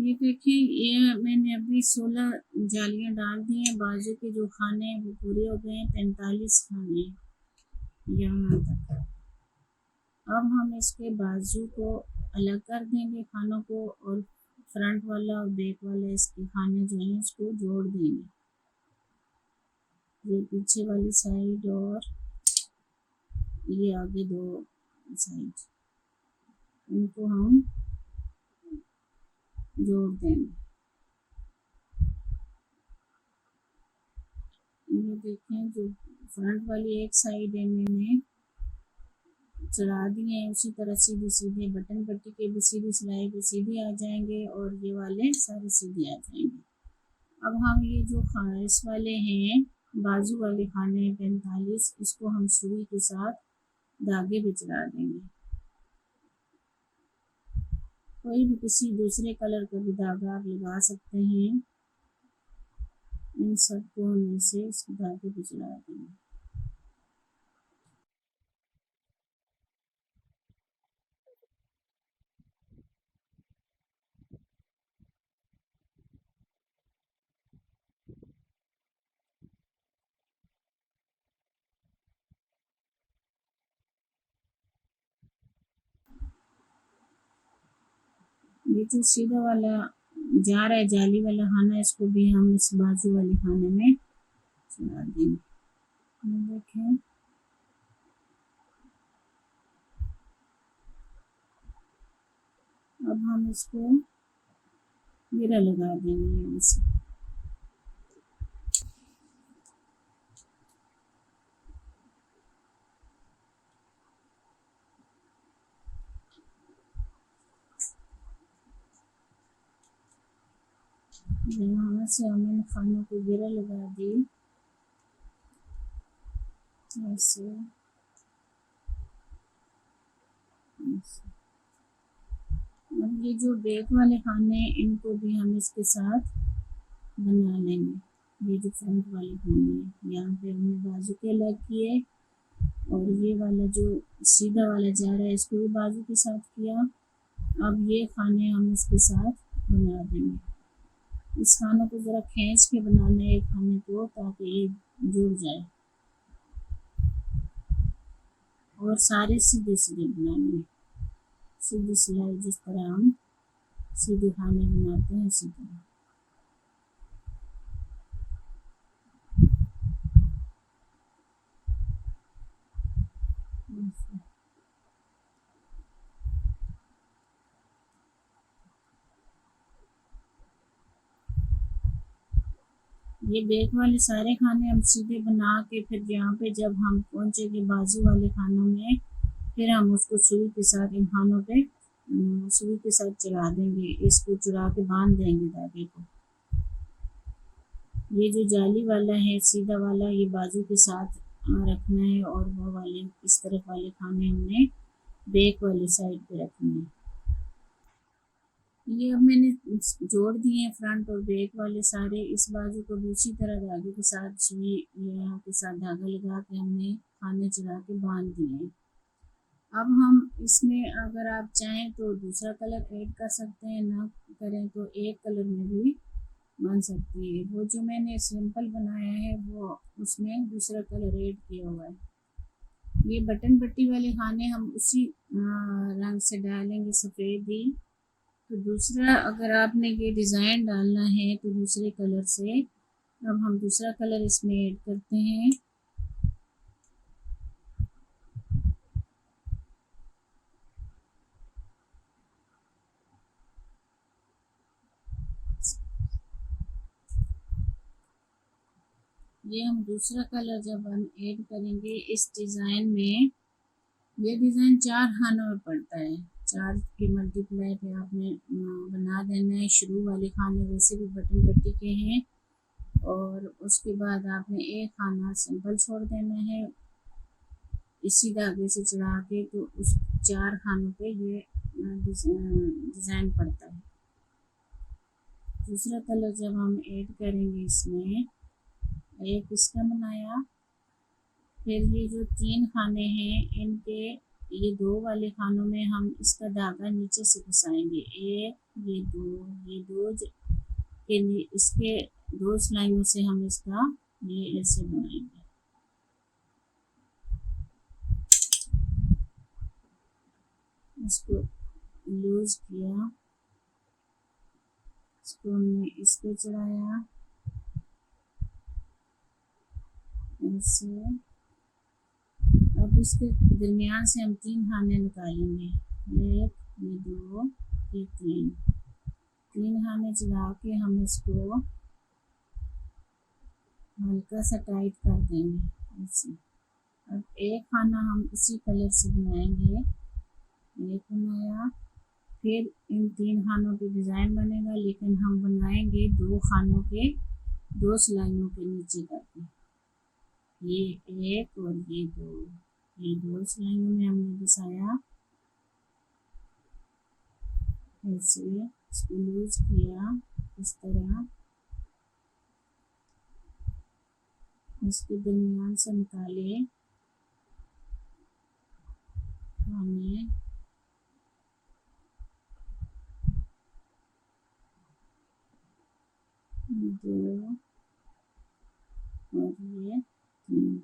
ये देखिए, ये मैंने अभी 16 जालियां डाल दी हैं। बाजू के जो खाने हैं वो पूरे हो गए हैं, 45 खाने हैं यहाँ तक। अब हम इसके बाजू को अलग कर देंगे खानों को, और फ्रंट वाला और बैक वाला इसके खाने जो हैं इसको जोड़ देंगे। ये पीछे वाली साइड और ये आगे दो साइड, इनको हम जोड़ देंगे। ये देखें, जो फ्रंट वाली एक साइड है मैंने चढ़ा दिए हैं, उसी तरह सीधे सीधे बटन पट्टी के भी सीधी सिलाई पे सीधे आ जाएंगे और ये वाले सारे सीधे आ जाएंगे। अब हम ये जो खास वाले हैं बाजू वाले खाने 45, इसको हम सुई के साथ धागे पे चढ़ा देंगे। कोई भी किसी दूसरे कलर का भी धागा आप लगा सकते हैं। इन सबको हम ऐसे इस धागे पे चढ़ा देंगे। ये जो सीधा वाला जा रहा है जाली वाला खाना, इसको भी हम इस बाजू वाले खाने में चढ़ा देंगे। देखें, अब हम इसको घेरा लगा देंगे यहाँ से। यहाँ से हमने खानों को घेरा लगा दी ऐसे। अब ये जो बैक वाले खाने हैं इनको भी हम इसके साथ बना लेंगे। ये जो फ्रंट वाले खाने हैं यहाँ पे हमने बाजू के अलग किए, और ये वाला जो सीधा वाला जा रहा है इसको भी बाजू के साथ किया। अब ये खाने हम इसके साथ बना देंगे। इस खानों को ज़रा खींच के बनाना है खाने को, ताकि ये जुड़ जाए, और सारे सीधे सीधे बनाने हैं। सीधी सिलाई जिस तरह हम सीधे खाने बनाते हैं इसी तरह। ये बैक वाले सारे खाने हम सीधे बना के फिर यहाँ पे जब हम पहुँचेंगे बाजू वाले खानों में, फिर हम उसको सुई के साथ इन खानों पे सुई के साथ चढ़ा देंगे। इसको चढ़ा के बांध देंगे धागे को। ये जो जाली वाला है सीधा वाला ये बाजू के साथ रखना है, और वो वाले इस तरफ वाले खाने हमने बैक वाली साइड पे रखने हैं। ये अब मैंने जोड़ दिए हैं फ्रंट और बैक वाले सारे। इस बाजू को भी उसी तरह धागे के साथ सुई यहाँ के साथ धागा लगा के हमने खाने चढ़ा के बांध दिए हैं। अब हम इसमें अगर आप चाहें तो दूसरा कलर ऐड कर सकते हैं, ना करें तो एक कलर में भी बन सकती है। वो जो मैंने सिंपल बनाया है वो उसमें दूसरा कलर ऐड किया हुआ है। ये बटन पट्टी वाले खाने हम उसी रंग से डालेंगे, सफ़ेद ही। तो दूसरा अगर आपने ये डिज़ाइन डालना है तो दूसरे कलर से, अब हम दूसरा कलर इसमें ऐड करते हैं। ये हम दूसरा कलर जब हम ऐड करेंगे इस डिज़ाइन में, ये डिज़ाइन 4 खानों में पड़ता है। 4 के मल्टीप्लाई पे आपने बना देना है। शुरू वाले खाने वैसे भी बटन पट्टी के हैं, और उसके बाद आपने एक खाना सिंपल छोड़ देना है इसी धागे से चढ़ा के। तो उस 4 खानों पे ये डिज़ाइन पड़ता है। दूसरा कलर जब हम ऐड करेंगे इसमें, एक इसका बनाया, फिर ये जो 3 खाने हैं इनके ये दो वाले खानों में हम इसका धागा नीचे से फंसाएंगे, एक, ये दो इसके दो सिलाइयों से हम इसका ये ऐसे बनाएंगे। इसको लूज किया, इसको हमने इस पे चढ़ाया ऐसे। अब इसके दरमियान से हम 3 खाने निकालेंगे, एक, ये दो, ये तीन खाने चला के हम इसको हल्का सा टाइट कर देंगे ऐसे। अब एक खाना हम इसी कलर से बनाएंगे, एक बनाया, फिर इन 3 खानों पे डिज़ाइन बनेगा, लेकिन हम बनाएंगे 2 खानों के 2 सिलाइयों के नीचे करके, ये एक और ये दो सिलाइयों में हमने घुसाया ऐसे। इसको लूज किया इस तरह, इसके दरमियान से निकाले खाने, दो और ये 3।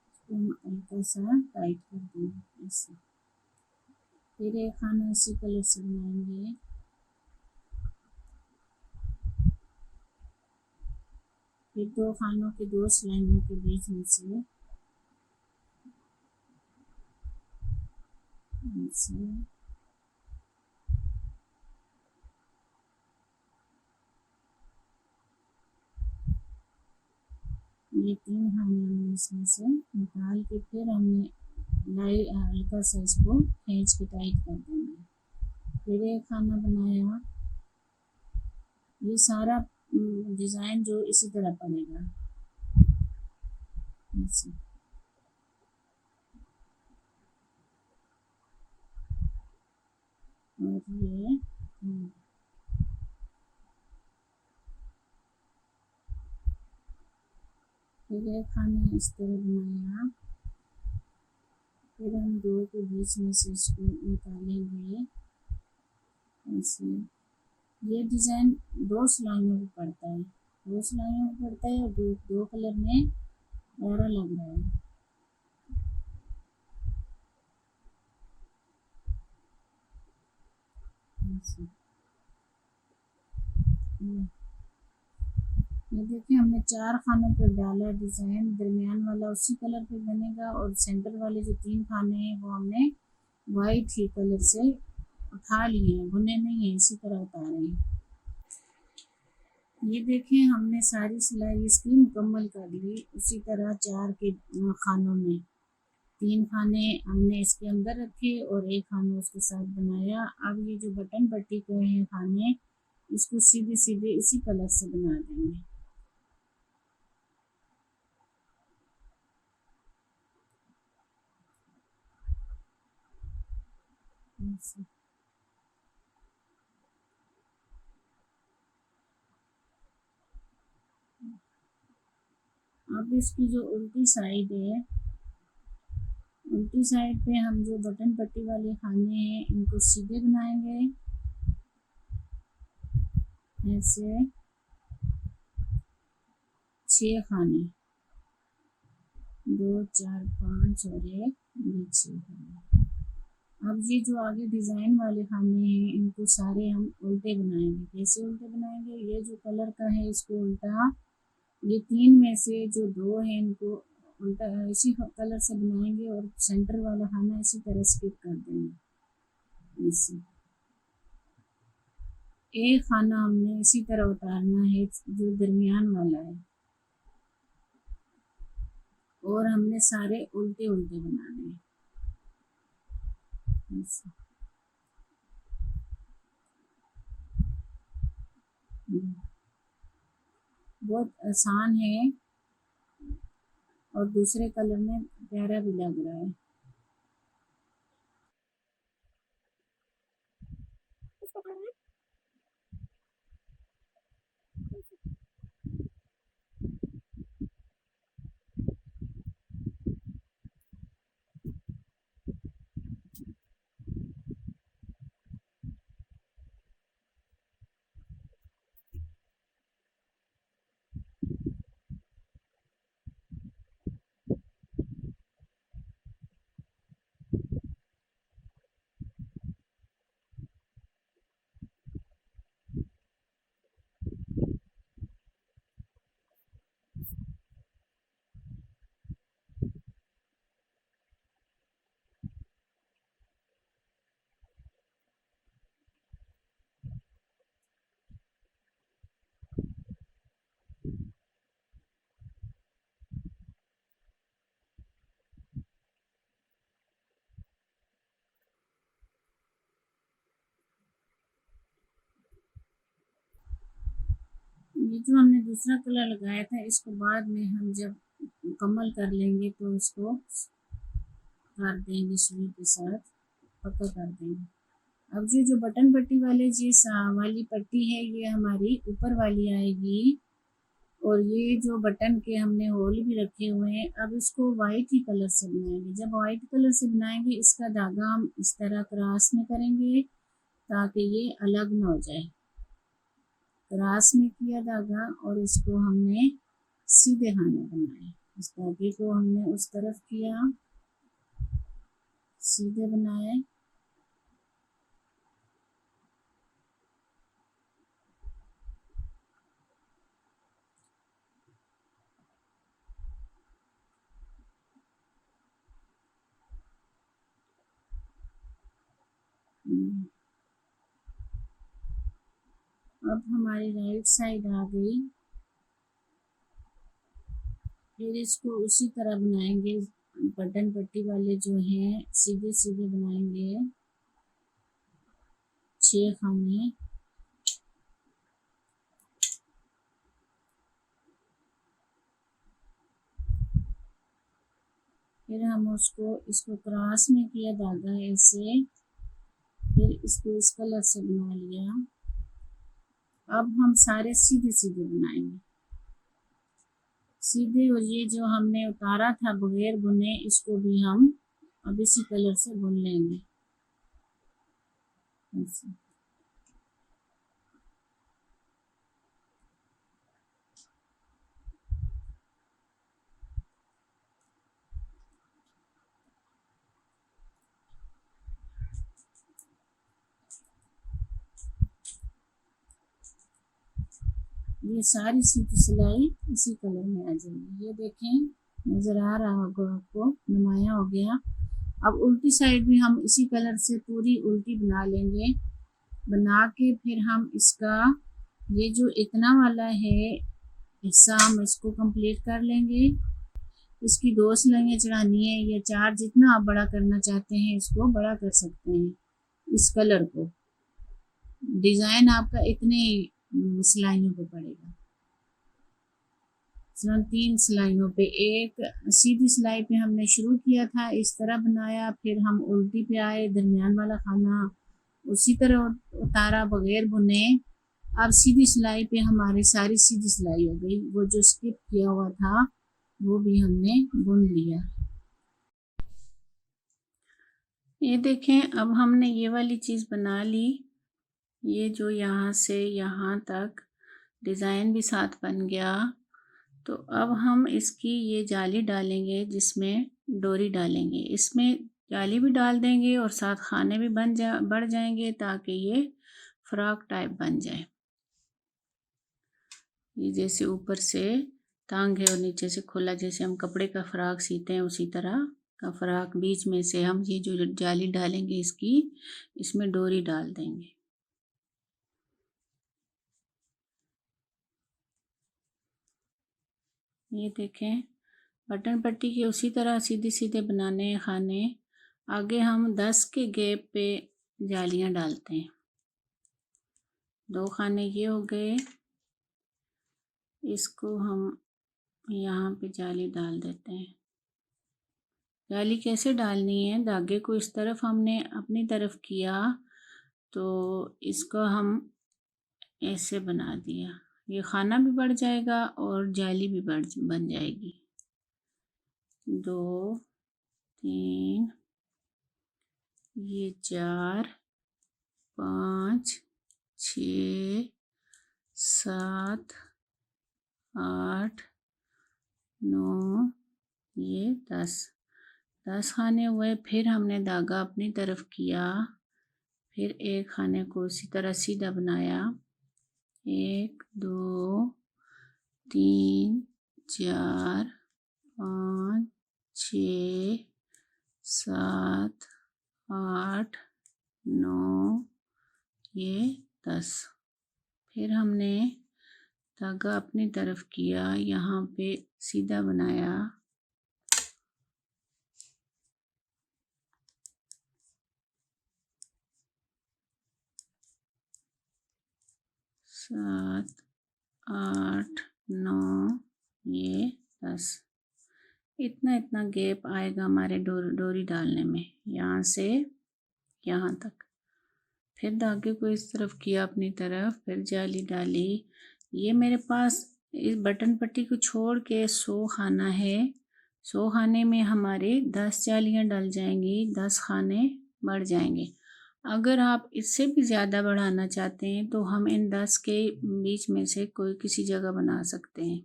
इसको हम हल्का सा टाइट कर देंगे ऐसे। फिर एक खाना इसी कलर से बनाएंगे, फिर 2 खानों के 2 सिलाइयों के बीच में से ऐसे। ये 3 खाने हमने इसमें से निकाल के फिर हमने हल्का सा इसको खींच के टाइट कर देंगे। फिर एक खाना बनाया, ये सारा डिज़ाइन जो इसी तरह पड़ेगा ऐसे। और ये फिर एक खाना इस तरह बनाया, फिर हम 2 के बीच में से इसको निकालेंगे ऐसे। ये डिज़ाइन 2 सिलाइयों में पड़ता है, 2 सिलाइयों में पड़ता है और 2 कलर में प्यारा लग रहा है ऐसे। ये देखिए हमने 4 खानों पर डाला डिज़ाइन, दरमियान वाला उसी कलर पे बनेगा और सेंटर वाले जो 3 खाने हैं वो हमने वाइट ही कलर से उठा लिए हैं, बुने नहीं है, इसी तरह उतारे हैं। ये देखें हमने सारी सिलाई इसकी मुकम्मल कर ली, उसी तरह 4 के खानों में 3 खाने हमने इसके अंदर रखे और एक खाना उसके साथ बनाया। अब ये जो बटन पट्टी के हैं खाने, इसको सीधे सीधे इसी कलर से बना देंगे ऐसे। अब इसकी जो उल्टी साइड है, उल्टी साइड पे हम जो बटन पट्टी वाले खाने हैं इनको सीधे बनाएंगे ऐसे। 6 खाने, 2, 4, 5 और एक, ये 6 खाने। अब ये जो आगे डिज़ाइन वाले खाने हैं इनको सारे हम उल्टे बनाएंगे। कैसे उल्टे बनाएंगे? ये जो कलर का है इसको उल्टा, ये 3 में से जो 2 हैं इनको उल्टा इसी कलर से बनाएंगे और सेंटर वाला खाना इसी तरह स्किप कर देंगे इसी। एक खाना हमने इसी तरह उतारना है जो दरमियान वाला है, और हमने सारे उल्टे उल्टे बनाने हैं ऐसे। बहुत आसान है और दूसरे कलर में प्यारा भी लग रहा है। ये जो हमने दूसरा कलर लगाया था इसको बाद में हम जब मुकम्मल कर लेंगे तो इसको कर देंगे, सुई के साथ पक्का कर देंगे। अब जो बटन पट्टी वाले वाली पट्टी है ये हमारी ऊपर वाली आएगी, और ये जो बटन के हमने होल भी रखे हुए हैं अब इसको वाइट ही कलर से बनाएंगे। जब वाइट कलर से बनाएंगे इसका धागा हम इस तरह क्रॉस में करेंगे ताकि ये अलग ना हो जाए। क्रॉस में किया धागा और इसको हमने सीधे खाने बनाए। इस धागे को हमने उस तरफ किया, सीधे बनाए। अब हमारी राइट साइड आ गई। फिर इसको उसी तरह बनाएंगे, बटन पट्टी वाले जो हैं सीधे सीधे बनाएंगे 6 खाने। फिर हम इसको क्रॉस में किया धागा ऐसे, फिर इसको इस कलर से बना लिया। अब हम सारे सीधे सीधे बनाएंगे, सीधे। और ये जो हमने उतारा था बगैर बुने इसको भी हम अब इसी कलर से बुन लेंगे ऐसे। ये सारी सीधी सिलाई इसी कलर में आ जाएगी। ये देखें नजर आ रहा होगा आपको, नुमाया हो गया। अब उल्टी साइड भी हम इसी कलर से पूरी उल्टी बना लेंगे। बना के फिर हम इसका ये जो इतना वाला है हिस्सा हम इसको कंप्लीट कर लेंगे। इसकी 2 सिलाइयाँ चढ़ानी है या 4, जितना आप बड़ा करना चाहते हैं इसको बड़ा कर सकते हैं। इस कलर को डिजाइन आपका इतने सिलाइयों पे पड़ेगा। 3 सिलाइयों पे, एक सीधी सिलाई पे हमने शुरू किया था, इस तरह बनाया, फिर हम उल्टी पे आए, दरमियान वाला खाना उसी तरह उतारा बगैर बुने। अब सीधी सिलाई पे हमारी सारी सीधी सिलाई हो गई। वो जो स्किप किया हुआ था वो भी हमने बुन लिया। ये देखें अब हमने ये वाली चीज़ बना ली। ये जो यहाँ से यहाँ तक डिज़ाइन भी साथ बन गया। तो अब हम इसकी ये जाली डालेंगे जिसमें डोरी डालेंगे। इसमें जाली भी डाल देंगे और साथ खाने भी बढ़ जाएंगे ताकि ये फ्रॉक टाइप बन जाए। ये जैसे ऊपर से टांग है और नीचे से खुला, जैसे हम कपड़े का फ्रॉक सीते हैं उसी तरह का फ्रॉक। बीच में से हम ये जो जाली डालेंगे इसकी, इसमें डोरी डाल देंगे। ये देखें बटन पट्टी के उसी तरह सीधे सीधे बनाने हैं खाने। आगे हम 10 के गैप पे जालियां डालते हैं। 2 खाने ये हो गए, इसको हम यहाँ पे जाली डाल देते हैं। जाली कैसे डालनी है, धागे को इस तरफ हमने अपनी तरफ किया तो इसको हम ऐसे बना दिया। ये खाना भी बढ़ जाएगा और जाली भी बन जाएगी। 2 3 ये 4 5 6 7 8 9 ये 10 खाने हुए। फिर हमने धागा अपनी तरफ किया, फिर एक खाने को इसी तरह सीधा बनाया। 1 2 3 4 5 6 7 8 9 ये 10। फिर हमने धागा अपनी तरफ किया, यहाँ पे सीधा बनाया। 7 8, 9, ये 10। इतना इतना गैप आएगा हमारे डोरी डालने में, यहाँ से यहाँ तक। फिर धागे को इस तरफ किया अपनी तरफ, फिर जाली डाली। ये मेरे पास इस बटन पट्टी को छोड़ के 100 खाना है। 100 खाने में हमारे 10 जालियाँ डल जाएंगी, 10 खाने बढ़ जाएंगे। अगर आप इससे भी ज़्यादा बढ़ाना चाहते हैं तो हम इन 10 के बीच में से कोई किसी जगह बना सकते हैं,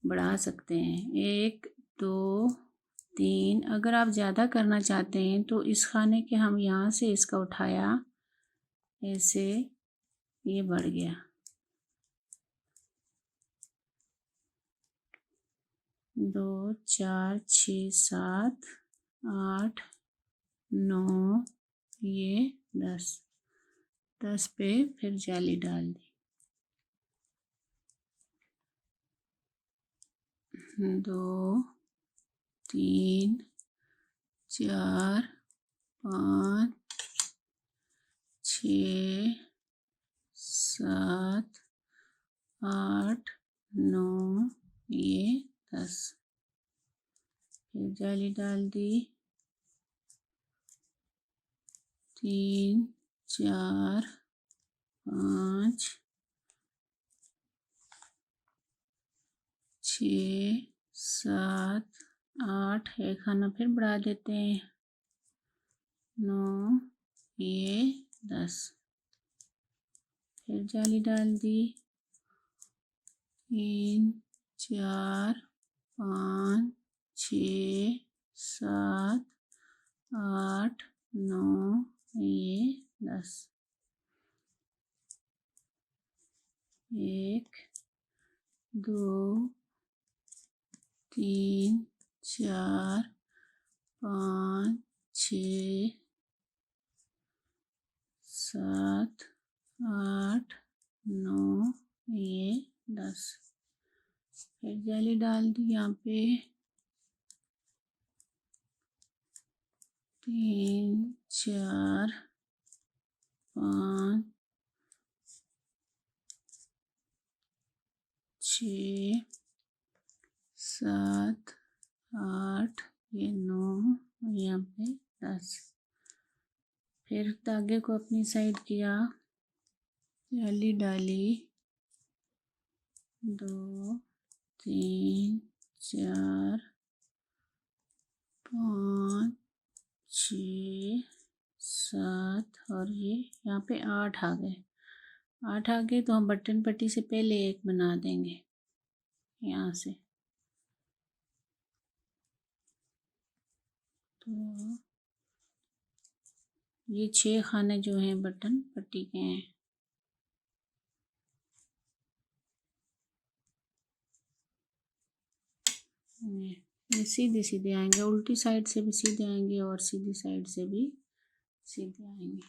बढ़ा सकते हैं। 1, 2, 3। अगर आप ज़्यादा करना चाहते हैं तो इस खाने के हम यहाँ से इसका उठाया, ऐसे ये बढ़ गया। 2, 4, 6, 7, 8, 9, ये 10। 10 पे फिर जाली डाल दी। 2, 3, 4, 5, 6, 7, 8, 9, ये 10। फिर जाली डाल दी। 3, 4, 5, 6, 7, 8। एक खाना फिर बढ़ा देते हैं। 9, ये 10। फिर जाली डाल दी। 3, 4, 5, 6, 7, 8, 9, ये 10। 1, 2, 3, 4, 5, 6, 7, 8, 9, ये 10। फिर जाली डाल दी यहाँ पे। 3, 4, 5, 6, 7, 8, ये 9, यहाँ पे 10। फिर धागे को अपनी साइड किया, जाली डाली। 2, 3, 4, 5, 6, 7 और ये यहाँ पे 8 आ गए। 8 आ गए तो हम बटन पट्टी से पहले एक बना देंगे यहाँ से। तो ये 6 खाने जो हैं बटन पट्टी के हैं। ये सीधे सीधे आएंगे, उल्टी साइड से भी सीधे आएंगे और सीधी साइड से भी सीधे आएंगे।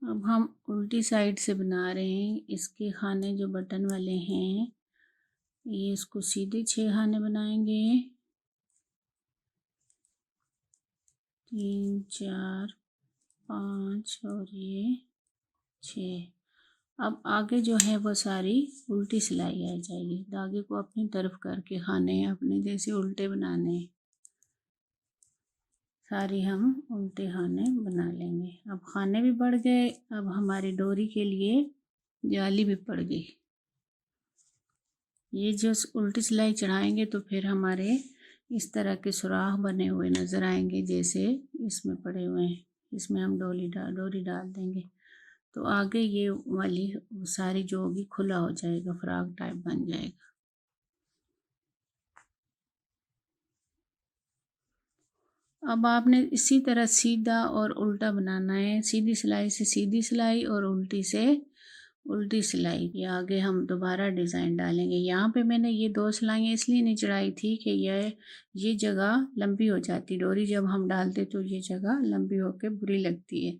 अब हम उल्टी साइड से बना रहे हैं। इसके खाने जो बटन वाले हैं, ये इसको सीधे 6 खाने बनाएंगे। 3, 4, 5 और ये 6। अब आगे जो है वो सारी उल्टी सिलाई आ जाएगी। धागे को अपनी तरफ करके खाने अपने जैसे उल्टे बनाने, सारी हम उल्टे खाने बना लेंगे। अब खाने भी बढ़ गए। अब हमारी डोरी के लिए जाली भी पड़ गई। ये जो उल्टी सिलाई चढ़ाएंगे तो फिर हमारे इस तरह के सुराख बने हुए नज़र आएंगे, जैसे इसमें पड़े हुए हैं। इसमें हम डोरी डाल देंगे तो आगे ये वाली सारी जो होगी खुला हो जाएगा, फ्रॉक टाइप बन जाएगा। अब आपने इसी तरह सीधा और उल्टा बनाना है। सीधी सिलाई से सीधी सिलाई और उल्टी से उल्टी सिलाई। ये आगे हम दोबारा डिज़ाइन डालेंगे। यहाँ पे मैंने ये 2 सिलाइयाँ इसलिए नहीं चढ़ाई थी कि ये जगह लंबी हो जाती, डोरी जब हम डालते तो ये जगह लंबी होकर बुरी लगती है।